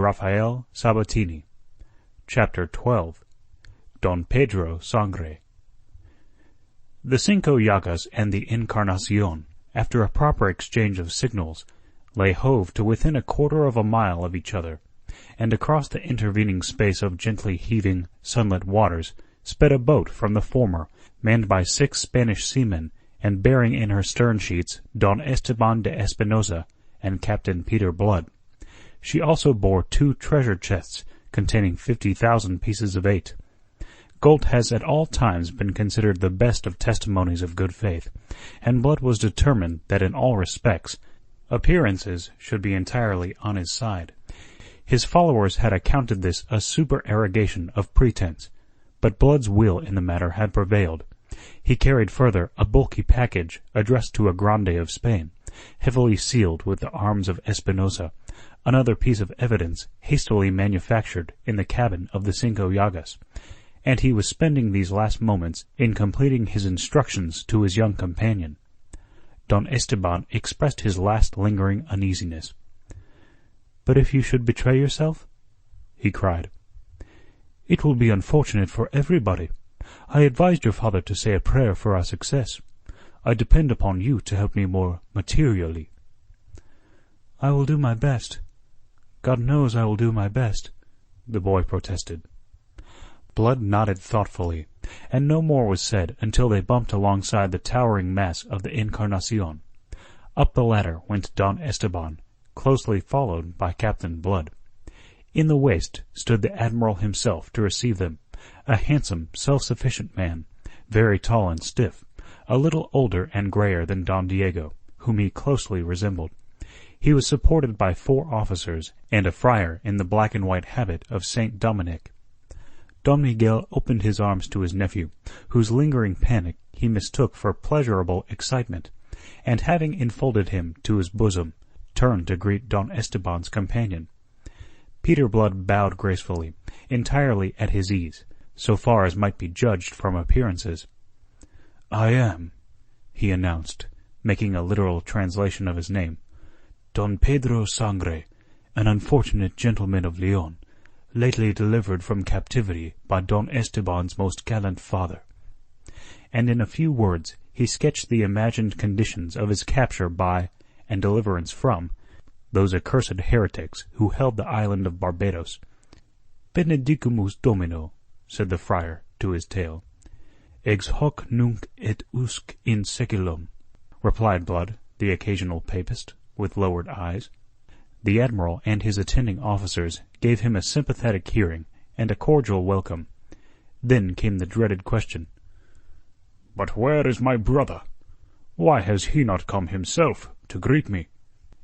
Rafael Sabatini. Chapter 12. Don Pedro Sangre. The Cinco Llagas and the Encarnacion, after a proper exchange of signals, lay hove to within a quarter of a mile of each other, and across the intervening space of gently heaving, sunlit waters sped a boat from the former, manned by 6 Spanish seamen, and bearing in her stern sheets Don Esteban de Espinosa and Captain Peter Blood. She also bore 2 treasure chests containing 50,000 pieces of eight. Gold has at all times been considered the best of testimonies of good faith, and Blood was determined that in all respects appearances should be entirely on his side. His followers had accounted this a supererogation of pretense, but Blood's will in the matter had prevailed. He carried further a bulky package addressed to a grande of Spain, heavily sealed with the arms of Espinosa, another piece of evidence hastily manufactured in the cabin of the Cinco Llagas, and he was spending these last moments in completing his instructions to his young companion. Don Esteban expressed his last lingering uneasiness. "But if you should betray yourself?" he cried. "It will be unfortunate for everybody. I advised your father to say a prayer for our success. I depend upon you to help me more materially." "I will do my best. God knows I will do my best," the boy protested. Blood nodded thoughtfully, and no more was said until they bumped alongside the towering mass of the Encarnacion. Up the ladder went Don Esteban, closely followed by Captain Blood. In the waist stood the Admiral himself to receive them, a handsome, self-sufficient man, very tall and stiff, a little older and grayer than Don Diego, whom he closely resembled. He was supported by 4 officers and a friar in the black and white habit of Saint Dominic. Don Miguel opened his arms to his nephew, whose lingering panic he mistook for pleasurable excitement, and having enfolded him to his bosom, turned to greet Don Esteban's companion. Peter Blood bowed gracefully, entirely at his ease, so far as might be judged from appearances. "I am," he announced, making a literal translation of his name, "Don Pedro Sangre, an unfortunate gentleman of Leon, lately delivered from captivity by Don Esteban's most gallant father." And in a few words he sketched the imagined conditions of his capture by, and deliverance from, those accursed heretics who held the island of Barbados. "Benedicamus Domino," said the friar to his tale. "Ex hoc nunc et usque in seculum," replied Blood, the occasional papist, with lowered eyes. The Admiral and his attending officers gave him a sympathetic hearing and a cordial welcome. Then came the dreaded question. "But where is my brother? Why has he not come himself to greet me?"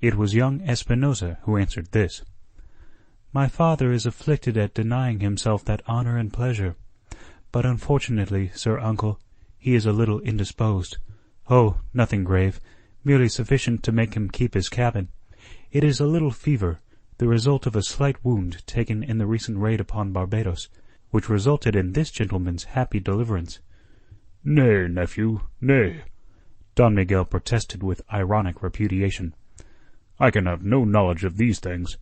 It was young Espinosa who answered this. "My father is afflicted at denying himself that honour and pleasure. But unfortunately, sir uncle, he is a little indisposed. Oh, nothing grave, merely sufficient to make him keep his cabin. It is a little fever, the result of a slight wound taken in the recent raid upon Barbados, which resulted in this gentleman's happy deliverance." "Nay, nephew, nay," Don Miguel protested with ironic repudiation. "I can have no knowledge of these things.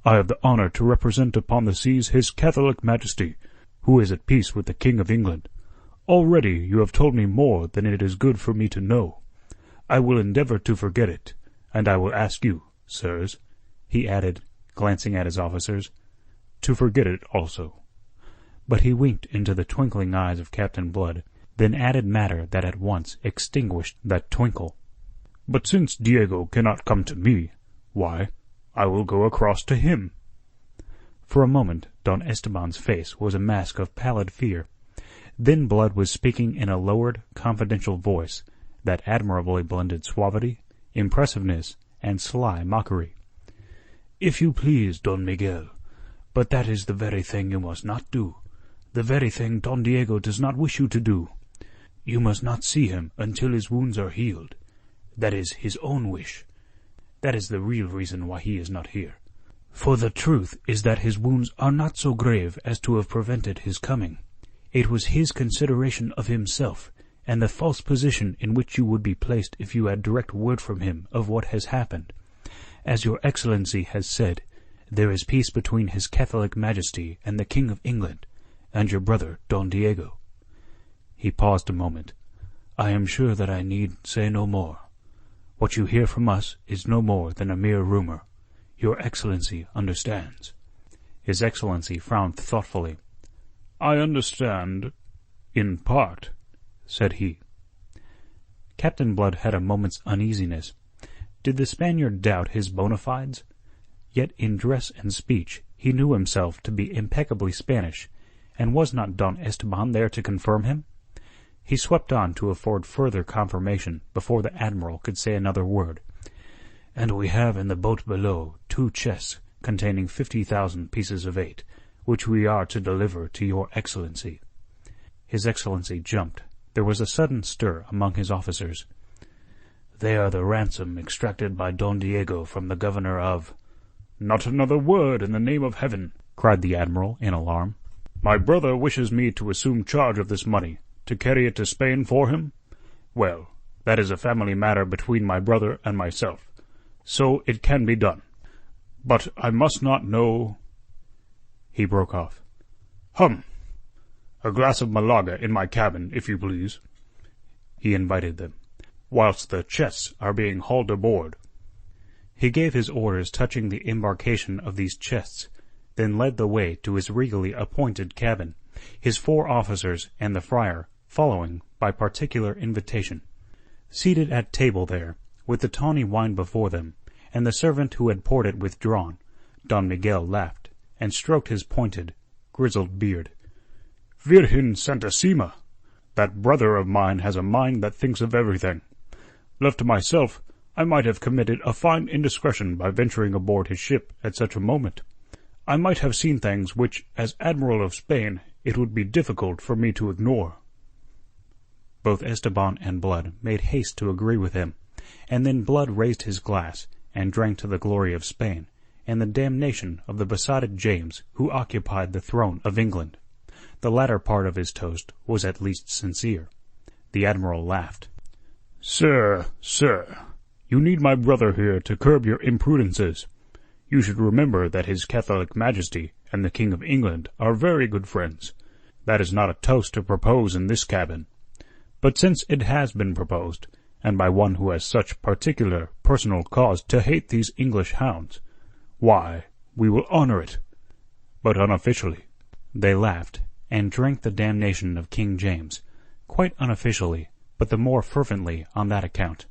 I have the honour to represent upon the seas His Catholic Majesty, who is at peace with the King of England. Already you have told me more than it is good for me to know. I will endeavour to forget it, and I will ask you, sirs," he added, glancing at his officers, "to forget it also." But he winked into the twinkling eyes of Captain Blood, then added matter that at once extinguished that twinkle. "But since Diego cannot come to me, why, I will go across to him." For a moment Don Esteban's face was a mask of pallid fear. Then Blood was speaking in a lowered, confidential voice that admirably blended suavity, impressiveness, and sly mockery. "If you please, Don Miguel, but that is the very thing you must not do, the very thing Don Diego does not wish you to do. You must not see him until his wounds are healed. That is his own wish. That is the real reason why he is not here. For the truth is that his wounds are not so grave as to have prevented his coming. It was his consideration of himself, and the false position in which you would be placed if you had direct word from him of what has happened. As your Excellency has said, There is peace between his Catholic Majesty and the King of England, and your brother Don Diego." He paused a moment. "I am sure that I need say no more. What you hear from us is no more than a mere rumor. Your Excellency understands." His Excellency frowned thoughtfully. "I understand, in part," said he. Captain Blood had a moment's uneasiness. Did the Spaniard doubt his bona fides? Yet in dress and speech he knew himself to be impeccably Spanish, and was not Don Esteban there to confirm him? He swept on to afford further confirmation before the Admiral could say another word. "And we have in the boat below 2 chests containing 50,000 pieces of eight, which we are to deliver to your Excellency." His Excellency jumped. There was a sudden stir among his officers. "They are the ransom extracted by Don Diego from the governor of—" "Not another word, in the name of heaven!" cried the Admiral in alarm. "My brother wishes me to assume charge of this money, to carry it to Spain for him? Well, that is a family matter between my brother and myself, so it can be done. But I must not know—" He broke off. "Hum! A glass of Malaga in my cabin, if you please." He invited them, "whilst the chests are being hauled aboard." He gave his orders touching the embarkation of these chests, then led the way to his regally appointed cabin, his 4 officers and the friar following by particular invitation. Seated at table there, with the tawny wine before them, and the servant who had poured it withdrawn, Don Miguel laughed, and stroked his pointed, grizzled beard. "Virgen Santissima! That brother of mine has a mind that thinks of everything. Left to myself, I might have committed a fine indiscretion by venturing aboard his ship at such a moment. I might have seen things which, as Admiral of Spain, it would be difficult for me to ignore." Both Esteban and Blood made haste to agree with him, and then Blood raised his glass and drank to the glory of Spain and the damnation of the besotted James who occupied the throne of England. The latter part of his toast was at least sincere. The Admiral laughed. Sir, you need my brother here to curb your imprudences. You should remember that his Catholic Majesty and the King of England are very good friends. That is not a toast to propose in this cabin. But since it has been proposed, and by one who has such particular personal cause to hate these English hounds, why, we will honour it, but unofficially." They laughed, and drank the damnation of King James, quite unofficially, but the more fervently on that account.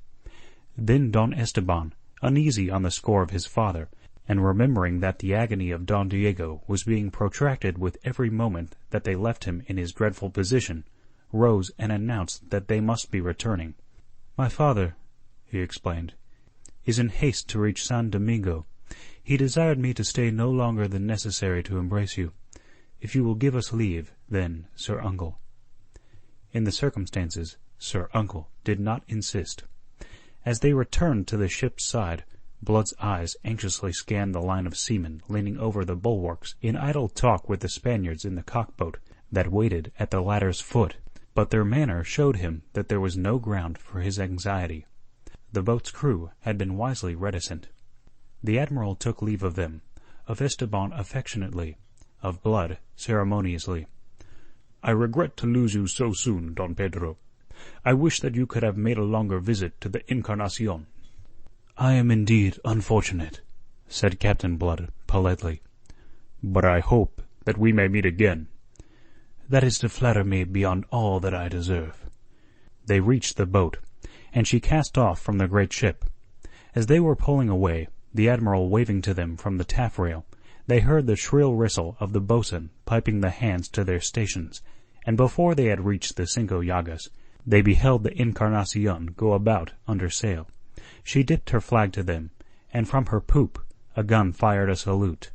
Then Don Esteban, uneasy on the score of his father, and remembering that the agony of Don Diego was being protracted with every moment that they left him in his dreadful position, rose and announced that they must be returning. "My father," he explained, "is in haste to reach San Domingo. He desired me to stay no longer than necessary to embrace you. If you will give us leave, then, Sir Uncle." In the circumstances, Sir Uncle did not insist. As they returned to the ship's side, Blood's eyes anxiously scanned the line of seamen leaning over the bulwarks in idle talk with the Spaniards in the cockboat that waited at the ladder's foot, but their manner showed him that there was no ground for his anxiety. The boat's crew had been wisely reticent. The Admiral took leave of them, of Esteban affectionately, of Blood ceremoniously. "I regret to lose you so soon, Don Pedro. I wish that you could have made a longer visit to the Encarnacion." "I am indeed unfortunate," said Captain Blood politely. "But I hope that we may meet again." "That is to flatter me beyond all that I deserve." They reached the boat, and she cast off from the great ship. As they were pulling away, the Admiral waving to them from the taffrail, they heard the shrill whistle of the boatswain piping the hands to their stations, and before they had reached the Cinco Llagas, they beheld the Encarnacion go about under sail. She dipped her flag to them, and from her poop a gun fired a salute.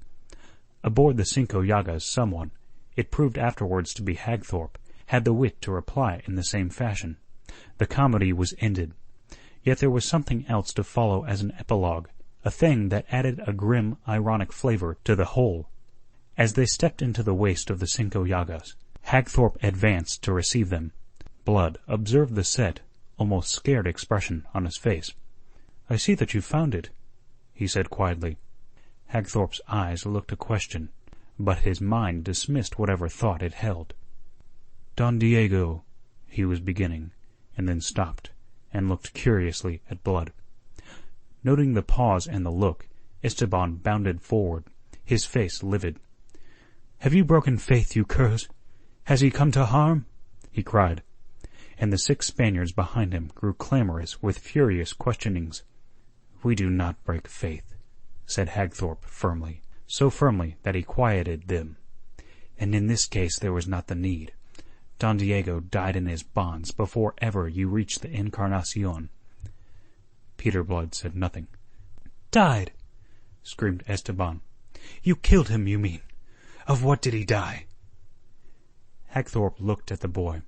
Aboard the Cinco Llagas someone, it proved afterwards to be Hagthorpe, had the wit to reply in the same fashion. The comedy was ended. Yet there was something else to follow as an epilogue, a thing that added a grim, ironic flavour to the whole. As they stepped into the waist of the Cinco Llagas, Hagthorpe advanced to receive them. Blood observed the set, almost scared expression on his face. "I see that you found it," he said quietly. Hagthorpe's eyes looked a question, but his mind dismissed whatever thought it held. "Don Diego," he was beginning, and then stopped, and looked curiously at Blood. Noting the pause and the look, Esteban bounded forward, his face livid. "Have you broken faith, you curs? Has he come to harm?" he cried, and the 6 Spaniards behind him grew clamorous with furious questionings. "We do not break faith," said Hagthorpe firmly, so firmly that he quieted them. "And in this case there was not the need. Don Diego died in his bonds before ever you reached the Encarnacion." Peter Blood said nothing. "Died!" screamed Esteban. "You killed him, you mean? Of what did he die?" Hagthorpe looked at the boy.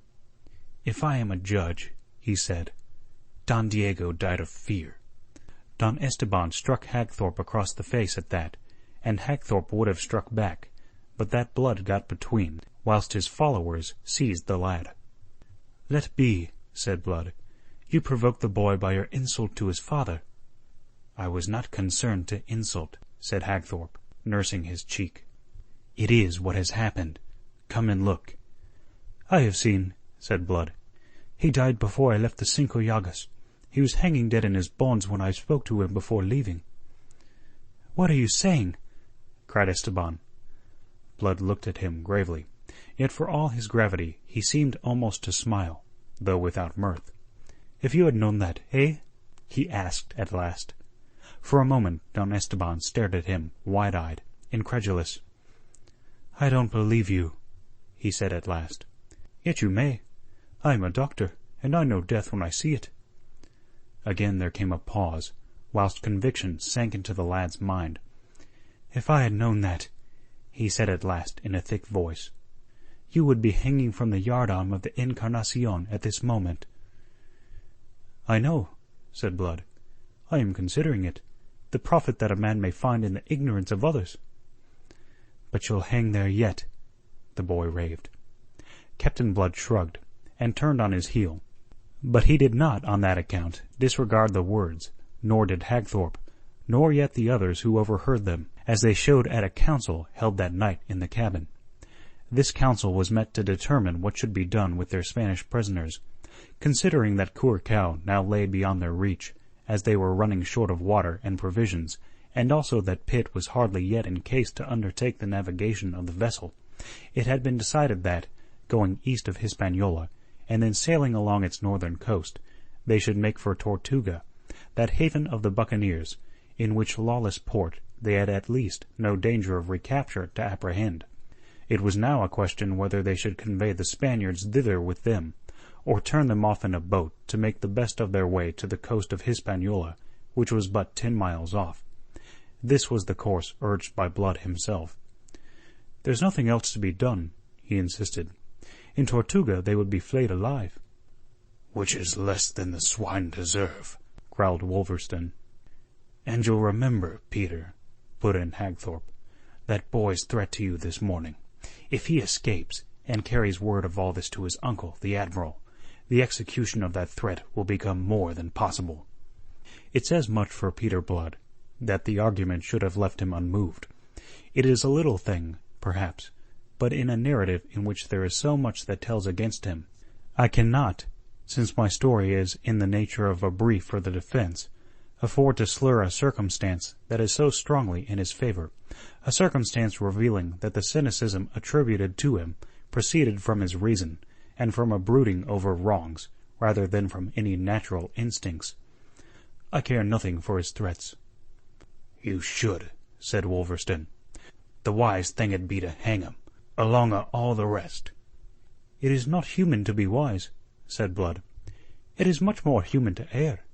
"If I am a judge," he said, "Don Diego died of fear." Don Esteban struck Hagthorpe across the face at that, and Hagthorpe would have struck back, but that Blood got between, whilst his followers seized the lad. "Let be," said Blood. "You provoked the boy by your insult to his father." "I was not concerned to insult," said Hagthorpe, nursing his cheek. "It is what has happened. Come and look." "I have seen," said Blood. "He died before I left the Cinco Llagas. He was hanging dead in his bonds when I spoke to him before leaving." "What are you saying?" cried Esteban. Blood looked at him gravely, yet for all his gravity he seemed almost to smile, though without mirth. "If you had known that, eh?" he asked at last. For a moment Don Esteban stared at him, wide-eyed, incredulous. "I don't believe you," he said at last. "Yet you may. I am a doctor, and I know death when I see it." Again there came a pause, whilst conviction sank into the lad's mind. "If I had known that," he said at last in a thick voice, "you would be hanging from the yardarm of the Encarnacion at this moment." "I know," said Blood. "I am considering it, the profit that a man may find in the ignorance of others." "But you'll hang there yet," the boy raved. Captain Blood shrugged, and turned on his heel. But he did not, on that account, disregard the words, nor did Hagthorpe, nor yet the others who overheard them, as they showed at a council held that night in the cabin. This council was met to determine what should be done with their Spanish prisoners, considering that Curacao now lay beyond their reach, as they were running short of water and provisions, and also that Pitt was hardly yet in case to undertake the navigation of the vessel. It had been decided that, going east of Hispaniola, and then sailing along its northern coast, they should make for Tortuga, that haven of the buccaneers, in which lawless port they had at least no danger of recapture to apprehend. It was now a question whether they should convey the Spaniards thither with them, or turn them off in a boat to make the best of their way to the coast of Hispaniola, which was but 10 miles off. This was the course urged by Blood himself. "There's nothing else to be done," he insisted. "In Tortuga they would be flayed alive." "Which is less than the swine deserve," growled Wolverstone. "And you'll remember, Peter," put in Hagthorpe, "that boy's threat to you this morning. If he escapes, and carries word of all this to his uncle, the Admiral, the execution of that threat will become more than possible." It says much for Peter Blood that the argument should have left him unmoved. It is a little thing, perhaps, but in a narrative in which there is so much that tells against him, I cannot, since my story is in the nature of a brief for the defence, afford to slur a circumstance that is so strongly in his favour, a circumstance revealing that the cynicism attributed to him proceeded from his reason, and from a brooding over wrongs, rather than from any natural instincts. I care nothing for his threats. "You should," said Wolverstone. "The wise thing 'ud be to hang him, along o' all the rest." "It is not human to be wise," said Blood. "It is much more human to err,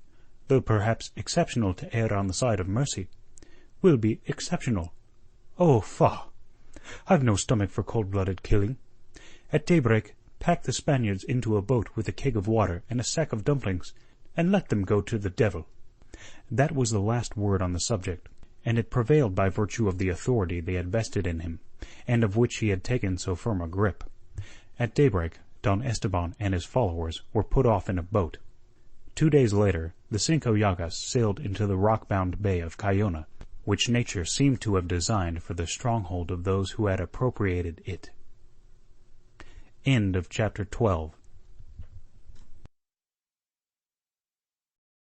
though perhaps exceptional to err on the side of mercy. We'll be exceptional. Oh, faugh! I've no stomach for cold-blooded killing. At daybreak, pack the Spaniards into a boat with a keg of water and a sack of dumplings, and let them go to the devil." That was the last word on the subject, and it prevailed by virtue of the authority they had vested in him, and of which he had taken so firm a grip. At daybreak, Don Esteban and his followers were put off in a boat. 2 days later, the Cinco Llagas sailed into the rock-bound bay of Cayona, which nature seemed to have designed for the stronghold of those who had appropriated it. End of chapter 12.